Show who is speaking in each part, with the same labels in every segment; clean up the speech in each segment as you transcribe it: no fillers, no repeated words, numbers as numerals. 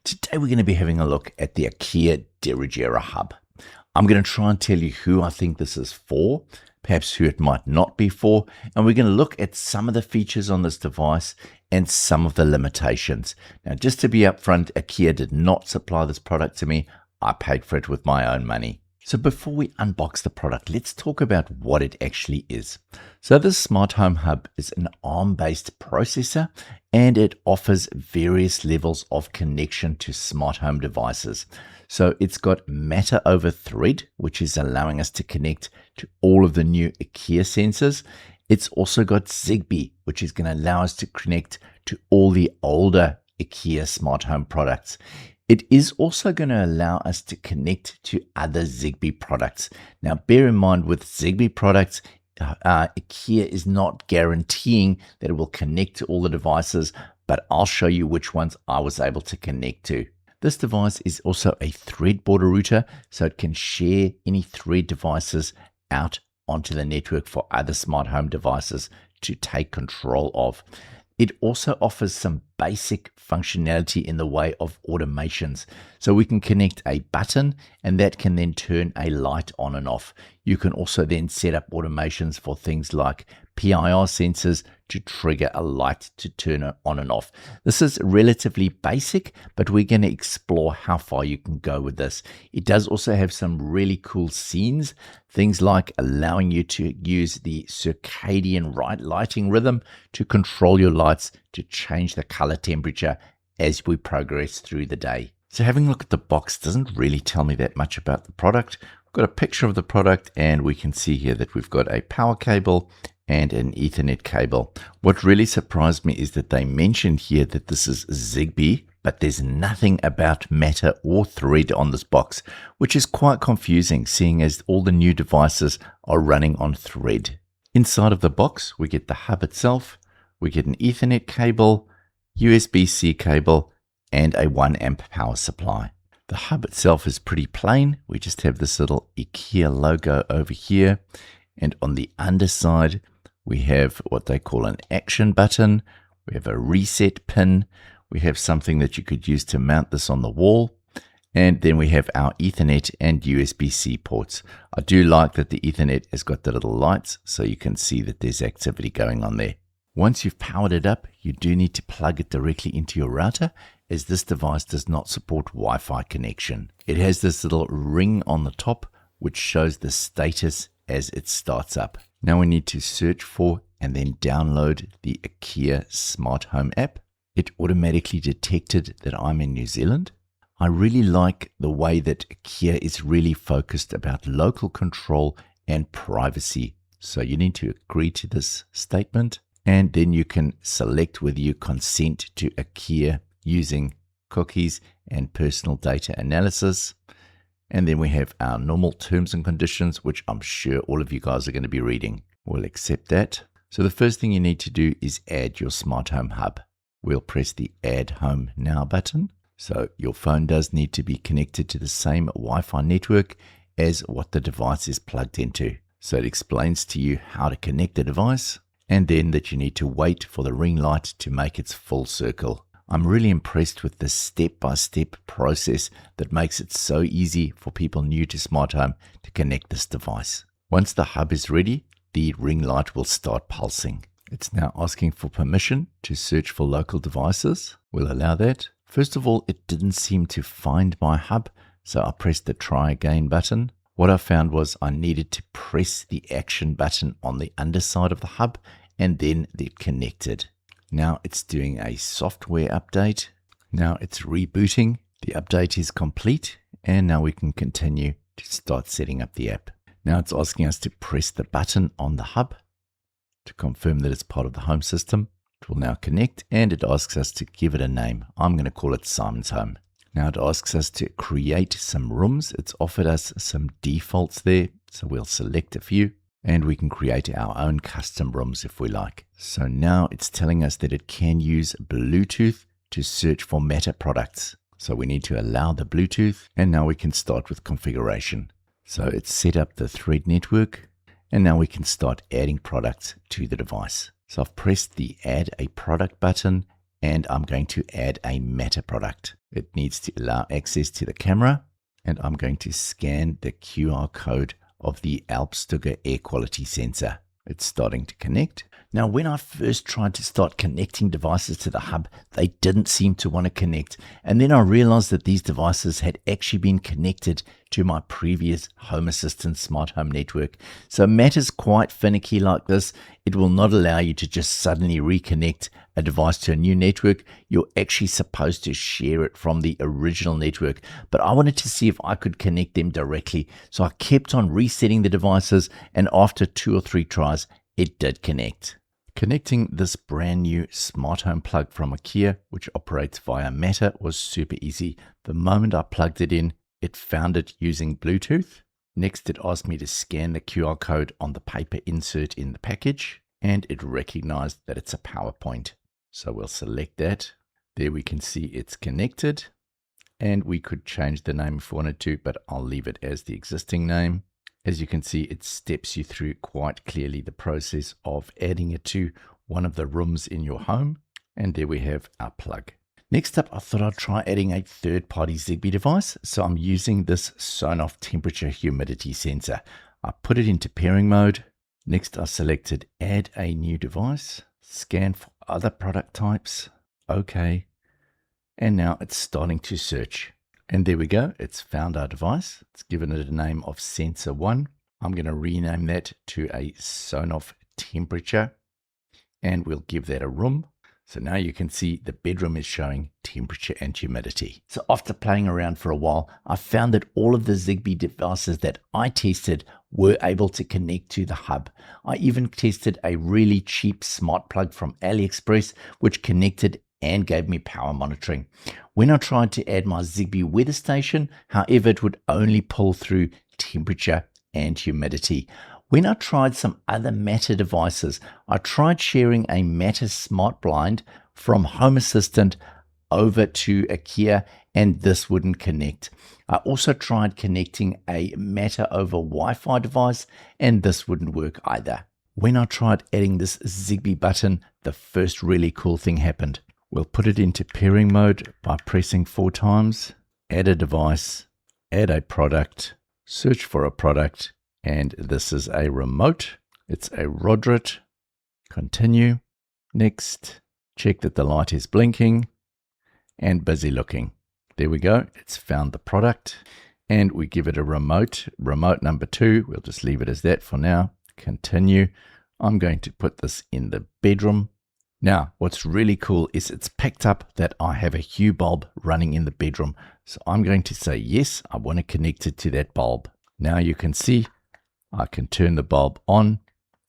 Speaker 1: Today we're going to be having a look at the IKEA Dirigera hub. I'm going to try and tell you who I think this is for, perhaps who it might not be for, and we're going to look at some of the features on this device and some of the limitations. Now, just to be upfront, IKEA did not supply this product to me. I paid for it with my own money. So before we unbox the product, let's talk about what it actually is. So this smart home hub is an ARM-based processor, and it offers various levels of connection to smart home devices. So it's got Matter over Thread, which is allowing us to connect to all of the new IKEA sensors. It's also got Zigbee, which is going to allow us to connect to all the older IKEA smart home products. It is also going to allow us to connect to other Zigbee products. Now, bear in mind with Zigbee products, IKEA is not guaranteeing that it will connect to all the devices, but I'll show you which ones I was able to connect to. This device is also a thread border router, so it can share any thread devices out onto the network for other smart home devices to take control of. It also offers some basic functionality in the way of automations. So we can connect a button and that can then turn a light on and off. You can also then set up automations for things like PIR sensors to trigger a light to turn it on and off. This is relatively basic, but we're going to explore how far you can go with this. It does also have some really cool scenes, things like allowing you to use the circadian lighting rhythm to control your lights to change the color temperature as we progress through the day. So having a look at the box doesn't really tell me that much about the product. We've got a picture of the product and we can see here that we've got a power cable and an Ethernet cable. What really surprised me is that they mentioned here that this is Zigbee, but there's nothing about Matter or Thread on this box, which is quite confusing seeing as all the new devices are running on Thread. Inside of the box, we get the hub itself, we get an Ethernet cable, USB-C cable, and a 1 amp power supply. The hub itself is pretty plain. We just have this little IKEA logo over here. And on the underside, we have what they call an action button. We have a reset pin. We have something that you could use to mount this on the wall. And then we have our Ethernet and USB-C ports. I do like that the Ethernet has got the little lights, so you can see that there's activity going on there. Once you've powered it up, you do need to plug it directly into your router, as this device does not support Wi-Fi connection. It has this little ring on the top, which shows the status as it starts up. Now we need to search for and then download the IKEA Smart Home app. It automatically detected that I'm in New Zealand. I really like the way that IKEA is really focused about local control and privacy. So you need to agree to this statement. And then you can select whether you consent to IKEA using cookies and personal data analysis. And then we have our normal terms and conditions, which I'm sure all of you guys are going to be reading. We'll accept that. So the first thing you need to do is add your smart home hub. We'll press the Add Home Now button. So your phone does need to be connected to the same Wi-Fi network as what the device is plugged into. So it explains to you how to connect the device, and then that you need to wait for the ring light to make its full circle. I'm really impressed with the step-by-step process that makes it so easy for people new to smart home to connect this device. Once the hub is ready, the ring light will start pulsing. It's now asking for permission to search for local devices. We'll allow that. First of all, it didn't seem to find my hub, so I pressed the Try Again button. What I found was I needed to press the action button on the underside of the hub and then it connected. Now it's doing a software update. Now it's rebooting. The update is complete and now we can continue to start setting up the app. Now it's asking us to press the button on the hub to confirm that it's part of the home system. It will now connect and it asks us to give it a name. I'm going to call it Simon's Home. Now it asks us to create some rooms. It's offered us some defaults there. So we'll select a few and we can create our own custom rooms if we like. So now it's telling us that it can use Bluetooth to search for Matter products. So we need to allow the Bluetooth and now we can start with configuration. So it's set up the Thread network and now we can start adding products to the device. So I've pressed the Add a Product button and I'm going to add a matter product. It needs to allow access to the camera, and I'm going to scan the QR code of the Alpstugger air quality sensor. It's starting to connect. Now, when I first tried to start connecting devices to the hub, they didn't seem to want to connect. And then I realized that these devices had actually been connected to my previous Home Assistant smart home network. So Matter's quite finicky like this. It will not allow you to just suddenly reconnect a device to a new network. You're actually supposed to share it from the original network. But I wanted to see if I could connect them directly. So I kept on resetting the devices, and after 2 or 3 tries, it did connect. Connecting this brand new smart home plug from IKEA, which operates via Matter, was super easy. The moment I plugged it in, it found it using Bluetooth. Next, it asked me to scan the QR code on the paper insert in the package, and it recognized that it's a PowerPoint. So we'll select that. There we can see it's connected, and we could change the name if we wanted to, but I'll leave it as the existing name. As you can see, it steps you through quite clearly the process of adding it to one of the rooms in your home. And there we have our plug. Next up, I thought I'd try adding a third-party Zigbee device. So I'm using this Sonoff temperature humidity sensor. I put it into pairing mode. Next, I selected add a new device, scan for other product types. Okay. And now it's starting to search. And there we go. It's found our device. It's given it a name of Sensor 1. I'm going to rename that to a Sonoff temperature, and we'll give that a room. So now you can see the bedroom is showing temperature and humidity. So after playing around for a while, I found that all of the Zigbee devices that I tested were able to connect to the hub. I even tested a really cheap smart plug from AliExpress, which connected and gave me power monitoring. When I tried to add my Zigbee weather station, however, it would only pull through temperature and humidity. When I tried some other Matter devices, I tried sharing a Matter smart blind from Home Assistant over to IKEA, and this wouldn't connect. I also tried connecting a Matter over Wi-Fi device, and this wouldn't work either. When I tried adding this Zigbee button, the first really cool thing happened. We'll put it into pairing mode by pressing 4 times, add a device, add a product, search for a product, and this is a remote. It's a Rodrit. Continue. Next, check that the light is blinking and busy looking. There we go. It's found the product, and we give it a remote. Remote number 2. We'll just leave it as that for now. Continue. I'm going to put this in the bedroom. Now, what's really cool is it's picked up that I have a Hue bulb running in the bedroom. So I'm going to say, yes, I want to connect it to that bulb. Now you can see I can turn the bulb on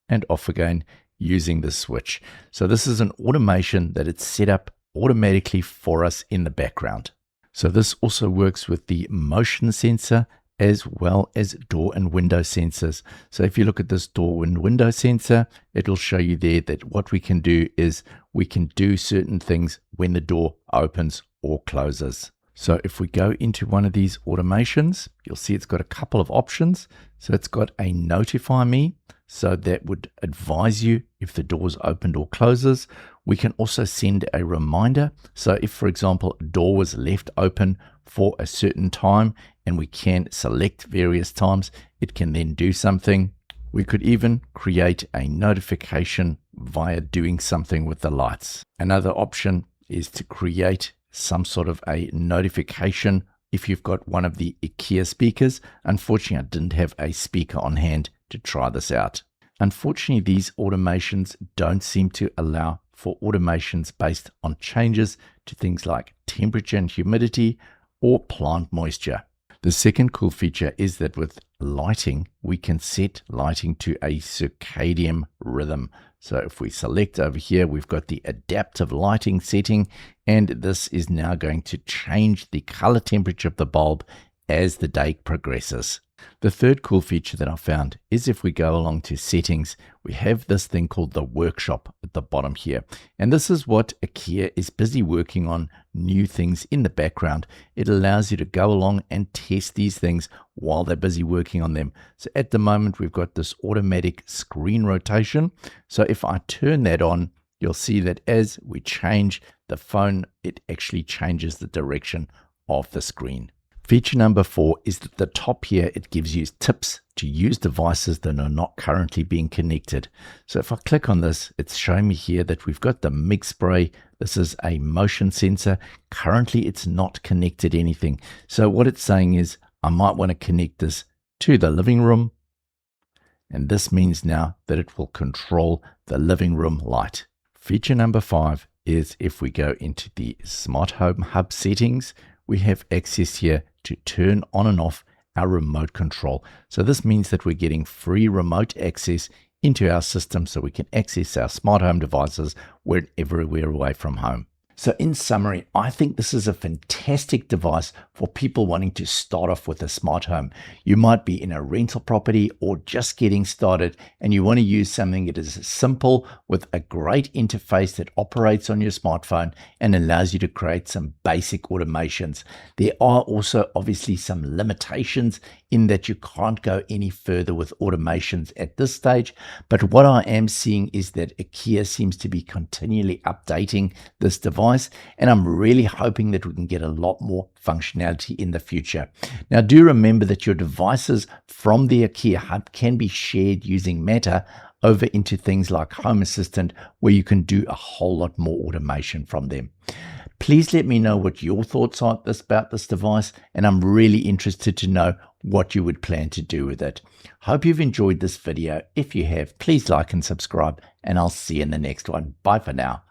Speaker 1: and off again using the switch. So this is an automation that it's set up automatically for us in the background. So this also works with the motion sensor as well as door and window sensors. So if you look at this door and window sensor, it'll show you there that what we can do is we can do certain things when the door opens or closes. So if we go into one of these automations, you'll see it's got a couple of options. So it's got a notify me. So that would advise you if the door is opened or closes. We can also send a reminder. So if, for example, a door was left open for a certain time and we can select various times, it can then do something. We could even create a notification via doing something with the lights. Another option is to create some sort of a notification if you've got one of the IKEA speakers. Unfortunately, I didn't have a speaker on hand to try this out. Unfortunately, these automations don't seem to allow for automations based on changes to things like temperature and humidity or plant moisture. The second cool feature is that with lighting, we can set lighting to a circadian rhythm. So if we select over here, we've got the adaptive lighting setting, and this is now going to change the color temperature of the bulb as the day progresses. The third cool feature that I found is if we go along to settings, we have this thing called the workshop at the bottom here. And this is what IKEA is busy working on, new things in the background. It allows you to go along and test these things while they're busy working on them. So at the moment, we've got this automatic screen rotation. So if I turn that on, you'll see that as we change the phone, it actually changes the direction of the screen. Feature number 4 is that the top here, it gives you tips to use devices that are not currently being connected. So if I click on this, it's showing me here that we've got the mix spray. This is a motion sensor. Currently, it's not connected anything. So what it's saying is I might want to connect this to the living room. And this means now that it will control the living room light. Feature number 5 is if we go into the Smart Home Hub settings, we have access here to turn on and off our remote control. So this means that we're getting free remote access into our system so we can access our smart home devices wherever we're away from home. So in summary, I think this is a fantastic device for people wanting to start off with a smart home. You might be in a rental property or just getting started and you want to use something that is simple with a great interface that operates on your smartphone and allows you to create some basic automations. There are also obviously some limitations in that you can't go any further with automations at this stage. But what I am seeing is that IKEA seems to be continually updating this device, and I'm really hoping that we can get a lot more functionality in the future. Now, do remember that your devices from the IKEA Hub can be shared using Matter over into things like Home Assistant, where you can do a whole lot more automation from them. Please let me know what your thoughts are about this device, and I'm really interested to know what you would plan to do with it. Hope you've enjoyed this video. If you have, please like and subscribe, and I'll see you in the next one. Bye for now.